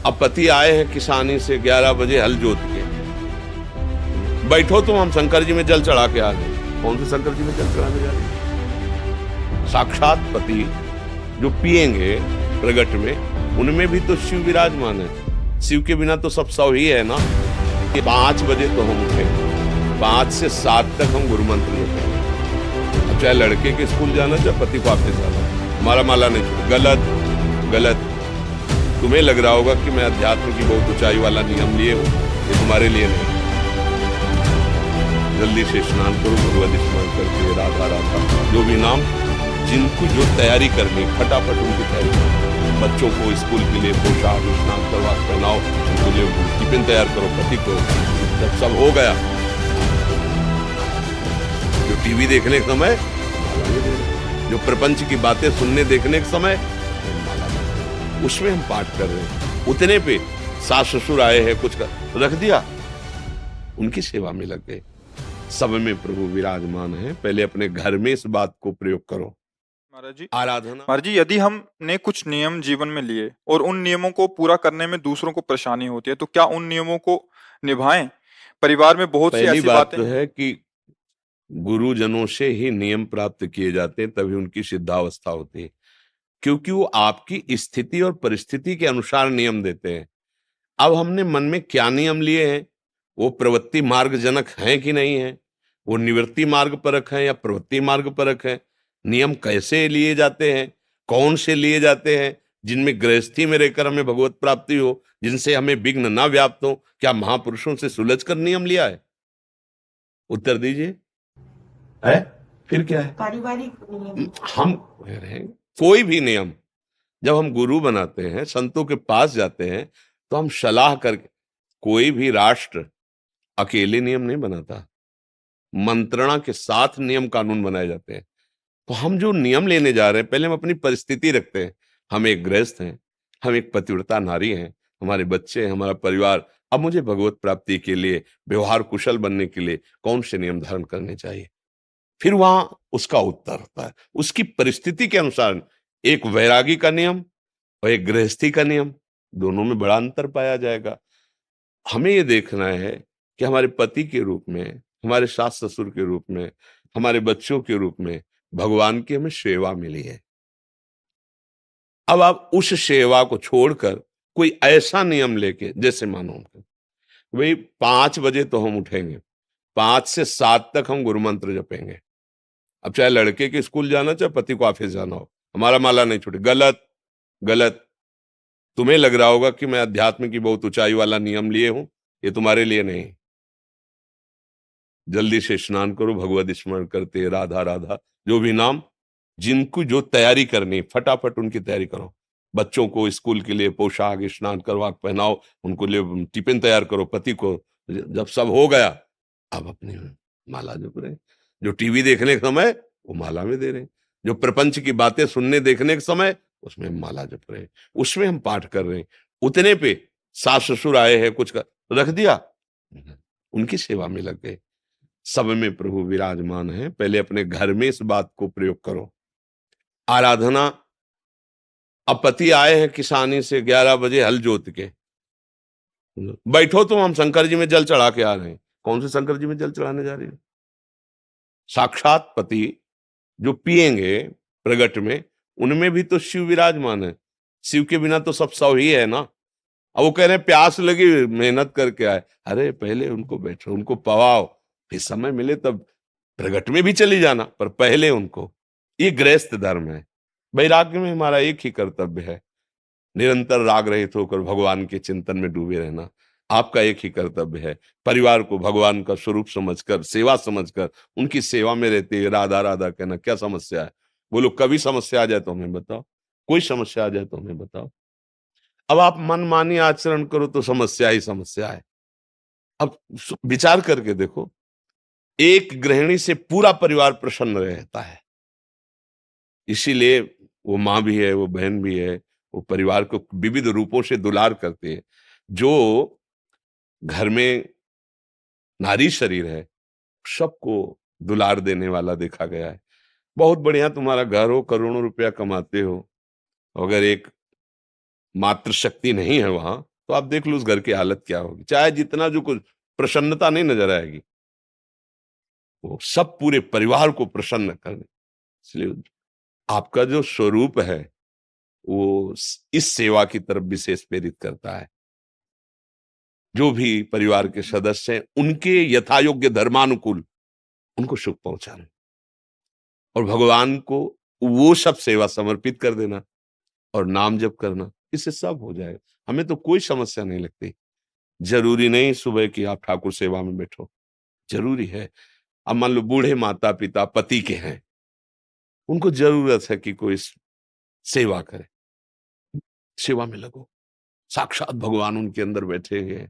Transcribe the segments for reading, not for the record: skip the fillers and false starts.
अब पति आए हैं किसानी से 11 बजे हल जोत के, बैठो तुम, हम शंकर जी में जल चढ़ा के आ गए। कौन से शंकर जी में जल चढ़ाने जा रहे हैं? साक्षात पति जो पिएंगे प्रगट में, उनमें भी तो शिव विराजमान है। शिव के बिना तो सब सौ ही है ना। 5 बजे तो हम उठे, 5 से 7 तक हम गुरु मंत्र लेते हैं। अब चाहे लड़के के स्कूल जाना, चाहे पति को ऑफिस जाना, हमारा माला नहीं छूटे। गलत गलत। तुम्हें लग रहा होगा कि मैं अध्यात्म की बहुत ऊंचाई वाला नियम लिए हूं, ये तुम्हारे लिए नहीं। जल्दी से स्नान करो, भगवत स्नान करके राधा राधा जो भी नाम, जिनको जो तैयारी करनी फटाफट उनकी तैयारी करो। बच्चों को स्कूल के लिए पोशाक स्नान करवा पहनाओ, उनके लिए टिफिन तैयार करो, पति को। जब सब हो गया, जो टीवी देखने के समय, जो प्रपंच की बातें सुनने देखने के समय, उसमें हम पाठ कर रहे हैं। उतने पे सास ससुर आए हैं, कुछ कर रख दिया, उनकी सेवा में लग गए। सब में प्रभु विराजमान है। पहले अपने घर में इस बात को प्रयोग करो। महाराज जी, यदि हमने कुछ नियम जीवन में लिए और उन नियमों को पूरा करने में दूसरों को परेशानी होती है, तो क्या उन नियमों को निभाएं? परिवार में बहुत सी पहली ऐसी बात बातें तो है कि गुरुजनों से ही नियम प्राप्त किए जाते हैं, तभी उनकी सिद्धावस्था होती है, क्योंकि वो आपकी स्थिति और परिस्थिति के अनुसार नियम देते हैं। अब हमने मन में क्या नियम लिए हैं, वो प्रवृत्ति मार्ग जनक हैं कि नहीं है, वो निवृत्ति मार्ग परक है या प्रवृत्ति मार्ग परक है। नियम कैसे लिए जाते हैं, कौन से लिए जाते हैं, जिनमें गृहस्थी में रहकर हमें भगवत प्राप्ति हो, जिनसे हमें विघ्न ना व्याप्त हो। क्या महापुरुषों से सुलझ कर नियम लिया है? उत्तर दीजिए। है? फिर क्या है? पारिवारिक नियम। हम कह रहे हैं कोई भी नियम जब हम गुरु बनाते हैं, संतों के पास जाते हैं, तो हम सलाह करके, कोई भी राष्ट्र अकेले नियम नहीं बनाता, मंत्रणा के साथ नियम कानून बनाए जाते हैं। तो हम जो नियम लेने जा रहे हैं, पहले हम अपनी परिस्थिति रखते हैं। हम एक गृहस्थ हैं, हम एक पतिव्रता नारी हैं, हमारे बच्चे हैं, हमारा परिवार। अब मुझे भगवत प्राप्ति के लिए, व्यवहार कुशल बनने के लिए कौन से नियम धारण करने चाहिए? फिर वहां उसका उत्तर होता है उसकी परिस्थिति के अनुसार। एक वैरागी का नियम और एक गृहस्थी का नियम, दोनों में बड़ा अंतर पाया जाएगा। हमें ये देखना है कि हमारे पति के रूप में, हमारे सास ससुर के रूप में, हमारे बच्चों के रूप में भगवान की हमें सेवा मिली है। अब आप उस सेवा को छोड़कर कोई ऐसा नियम लेके, जैसे मानो भाई 5 बजे तो हम उठेंगे, 5 से 7 तक हम गुरु मंत्र जपेंगे। अब चाहे लड़के के स्कूल जाना, चाहे पति को ऑफिस जाना हो, हमारा माला नहीं छूटे। गलत गलत। तुम्हें लग रहा होगा कि मैं अध्यात्म की बहुत ऊंचाई वाला नियम लिए हूं, ये तुम्हारे लिए नहीं। जल्दी से स्नान करो, भगवत स्मरण करते राधा राधा जो भी नाम, जिनको जो तैयारी करनी फटाफट उनकी तैयारी करो। बच्चों को स्कूल के लिए पोशाक स्नान करवा पहनाओ, उनको लिए टिफिन तैयार करो, पति को। जब सब हो गया, अब अपनी माला जप रहे हैं। जो टीवी देखने के समय, वो माला में दे रहे हैं। जो प्रपंच की बातें सुनने देखने के समय, उसमें हम माला जप रहे हैं, उसमें हम पाठ कर रहे हैं। उतने पे सास ससुर आए हैं, कुछ कर रख दिया, उनकी सेवा में लग गए। सब में प्रभु विराजमान है। पहले अपने घर में इस बात को प्रयोग करो। आराधना। अब पति आए हैं किसानी से 11 बजे हल जोत के, बैठो तुम, हम शंकर जी में जल चढ़ा के आ रहे हैं। कौन से शंकर जी में जल चढ़ाने जा रहे हैं? साक्षात पति जो पिएंगे प्रगट में, उनमें भी तो शिव विराजमान है। शिव के बिना तो सब सौ ही है ना। अब वो कह रहे हैं प्यास लगी, मेहनत करके आए। अरे पहले उनको बैठो, उनको पवाओ, फिर समय मिले तब प्रगट में भी चली जाना, पर पहले उनको। ये गृहस्थ धर्म है। वैराग्य में हमारा एक ही कर्तव्य है, निरंतर राग रहित होकर भगवान के चिंतन में डूबे रहना। आपका एक ही कर्तव्य है, परिवार को भगवान का स्वरूप समझकर, सेवा समझकर, उनकी सेवा में रहते हुए राधा राधा कहना। क्या समस्या है? बोलो, कभी समस्या आ जाए तो हमें बताओ, कोई समस्या आ जाए तो हमें बताओ। अब आप मनमानी आचरण करो तो समस्या ही समस्या है। अब विचार करके देखो, एक गृहिणी से पूरा परिवार प्रसन्न रहता है। इसीलिए वो माँ भी है, वो बहन भी है, वो परिवार को विविध रूपों से दुलार करती है। जो घर में नारी शरीर है, सबको दुलार देने वाला देखा गया है। बहुत बढ़िया तुम्हारा घर हो, करोड़ों रुपया कमाते हो, अगर एक मातृ शक्ति नहीं है वहां, तो आप देख लो उस घर की हालत क्या होगी। चाहे जितना जो कुछ प्रसन्नता नहीं नजर आएगी, वो सब पूरे परिवार को प्रसन्न करने। इसलिए आपका जो स्वरूप है वो इस सेवा की तरफ विशेष प्रेरित करता है। जो भी परिवार के सदस्य हैं उनके यथायोग्य धर्मानुकूल उनको सुख पहुंचाना और भगवान को वो सब सेवा समर्पित कर देना और नाम जप करना, इससे सब हो जाएगा। हमें तो कोई समस्या नहीं लगती। जरूरी नहीं सुबह की आप ठाकुर सेवा में बैठो, जरूरी है। अब मान लो बूढ़े माता पिता पति के हैं, उनको जरूरत है कि कोई सेवा करे, सेवा में लगो। साक्षात भगवान उनके अंदर बैठेंगे,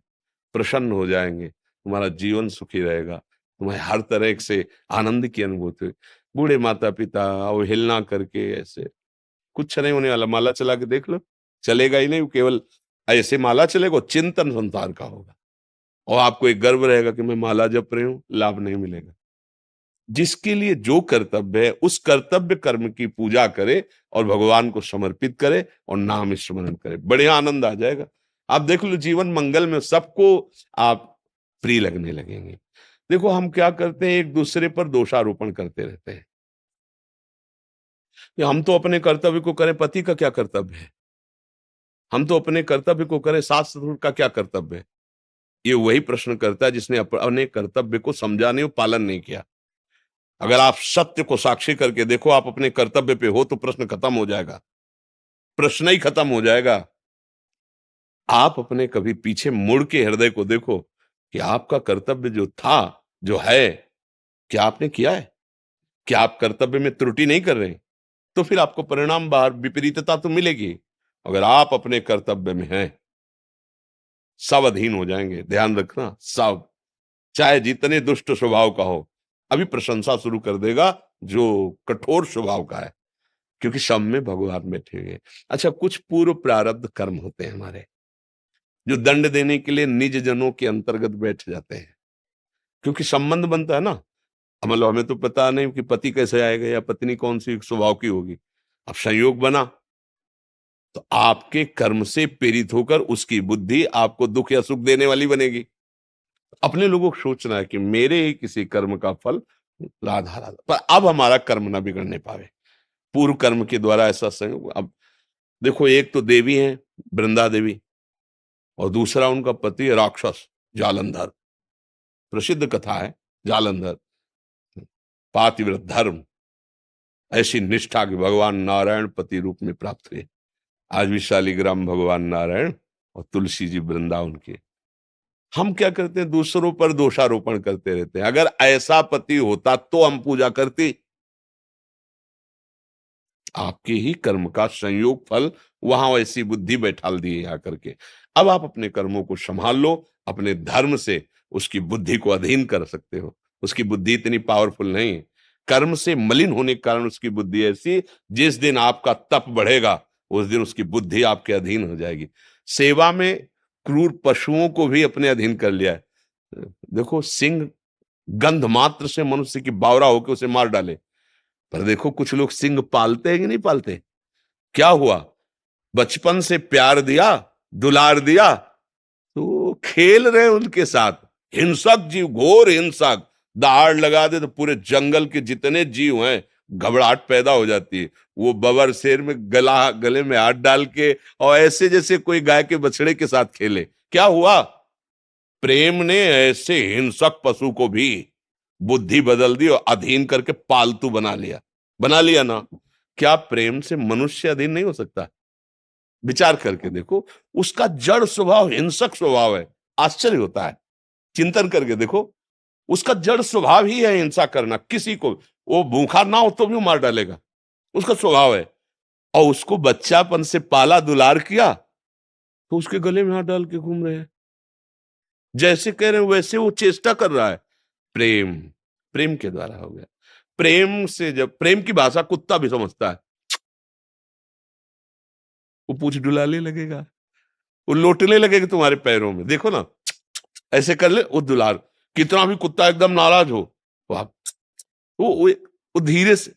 प्रसन्न हो जाएंगे, तुम्हारा जीवन सुखी रहेगा, तुम्हें हर तरह से आनंद की अनुभूति होगी। बूढ़े माता पिता अवहेलना करके ऐसे कुछ नहीं होने वाला। माला चला के देख लो, चलेगा ही नहीं। केवल ऐसे माला चलेगा, चिंतन संसार का होगा और आपको एक गर्व रहेगा कि मैं माला जप रही हूं, लाभ नहीं मिलेगा। जिसके लिए जो कर्तव्य है उस कर्तव्य कर्म की पूजा करे और भगवान को समर्पित करे और नाम स्मरण करे, बढ़िया आनंद आ जाएगा। आप देख लो जीवन मंगल में सबको आप प्रिय लगने लगेंगे। देखो हम क्या करते हैं, एक दूसरे पर दोषारोपण करते रहते हैं कि हम तो अपने कर्तव्य को करें, पति का क्या कर्तव्य है? हम तो अपने कर्तव्य को करें, सास ससुर का क्या कर्तव्य है? ये वही प्रश्न करता है जिसने अपने कर्तव्य को समझा नहीं और पालन नहीं किया। अगर आप सत्य को साक्षी करके देखो, आप अपने कर्तव्य पे हो तो प्रश्न खत्म हो जाएगा, प्रश्न ही खत्म हो जाएगा। आप अपने कभी पीछे मुड़ के हृदय को देखो कि आपका कर्तव्य जो था, जो है, क्या आपने किया है? क्या आप कर्तव्य में त्रुटि नहीं कर रहे? तो फिर आपको परिणाम बाहर विपरीतता तो मिलेगी। अगर आप अपने कर्तव्य में हैं, सब अधीन हो जाएंगे। ध्यान रखना, सब, चाहे जितने दुष्ट स्वभाव का हो, अभी प्रशंसा शुरू कर देगा जो कठोर स्वभाव का है, क्योंकि सब में भगवान बैठे हुए हैं। अच्छा, कुछ पूर्व प्रारब्ध कर्म होते हैं हमारे, जो दंड देने के लिए निज जनों के अंतर्गत बैठ जाते हैं, क्योंकि संबंध बनता है ना। मतलब हमें तो पता नहीं कि पति कैसे आएगा या पत्नी कौन सी स्वभाव की होगी। अब संयोग बना तो आपके कर्म से प्रेरित होकर उसकी बुद्धि आपको दुख या सुख देने वाली बनेगी। अपने लोगों को सोचना है कि मेरे ही किसी कर्म का फल राधा राधा, पर अब हमारा कर्म ना बिगड़ने पावे। पूर्व कर्म के द्वारा ऐसा संयोग। अब देखो, एक तो देवी है वृंदा देवी और दूसरा उनका पति राक्षस जालंधर। प्रसिद्ध कथा है जालंधर, पातिव्रत धर्म, ऐसी निष्ठा कि भगवान नारायण पति रूप में प्राप्त हुए। आज भी शालिग्राम भगवान नारायण और तुलसी जी वृंदावन के। हम क्या करते हैं, दूसरों पर दोषारोपण करते रहते हैं। अगर ऐसा पति होता तो हम पूजा करती। आपके ही कर्म का संयोग फल वहां ऐसी बुद्धि बैठाल दी आकर के। अब आप अपने कर्मों को संभाल लो, अपने धर्म से उसकी बुद्धि को अधीन कर सकते हो। उसकी बुद्धि इतनी पावरफुल नहीं है, कर्म से मलिन होने के कारण उसकी बुद्धि ऐसी, जिस दिन आपका तप बढ़ेगा उस दिन उसकी बुद्धि आपके अधीन हो जाएगी। सेवा में क्रूर पशुओं को भी अपने अधीन कर लिया है। देखो, सिंह गंध मात्र से मनुष्य की बावरा होकर उसे मार डाले, पर देखो कुछ लोग सिंह पालते हैं कि नहीं पालते। क्या हुआ, बचपन से प्यार दिया, दुलार दिया, तो खेल रहे उनके साथ। हिंसक जीव, घोर हिंसक, दहाड़ लगा दे तो पूरे जंगल के जितने जीव हैं घबराहट पैदा हो जाती है। वो बबर शेर में गले में हाथ डाल के और ऐसे जैसे कोई गाय के बछड़े के साथ खेले। क्या हुआ, प्रेम ने ऐसे हिंसक पशु को भी बुद्धि बदल दी और अधीन करके पालतू बना लिया ना। क्या प्रेम से मनुष्य अधीन नहीं हो सकता? विचार करके देखो, उसका जड़ स्वभाव हिंसक स्वभाव है। आश्चर्य होता है, चिंतन करके देखो, उसका जड़ स्वभाव ही है हिंसा करना। किसी को वो भूखा ना हो तो भी वो मार डालेगा, उसका स्वभाव है। और उसको बच्चापन से पाला दुलार किया तो उसके गले में हाथ डाल के घूम रहे हैं। जैसे कह रहे हैं वैसे वो चेष्टा कर रहा है। प्रेम, प्रेम के द्वारा हो गया। प्रेम से, जब प्रेम की भाषा कुत्ता भी समझता है, वो पूंछ डुलाने लगेगा, वो लोटने लगेगा तुम्हारे पैरों में। देखो ना, ऐसे कर ले वो दुलार। कितना भी कुत्ता एकदम नाराज हो तो आप वो धीरे से।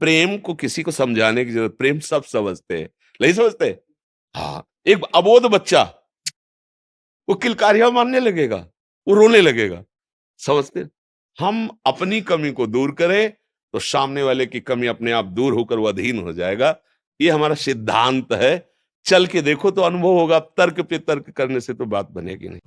प्रेम को किसी को समझाने की जरूरत, प्रेम सब समझते हैं, नहीं समझते? हाँ, एक अबोध बच्चा वो किलकारियां मारने लगेगा, वो रोने लगेगा। समझते? हम अपनी कमी को दूर करें तो सामने वाले की कमी अपने आप दूर होकर वो अधीन हो जाएगा। ये हमारा सिद्धांत है। चल के देखो तो अनुभव होगा, तर्क पे तर्क करने से तो बात बनेगी नहीं।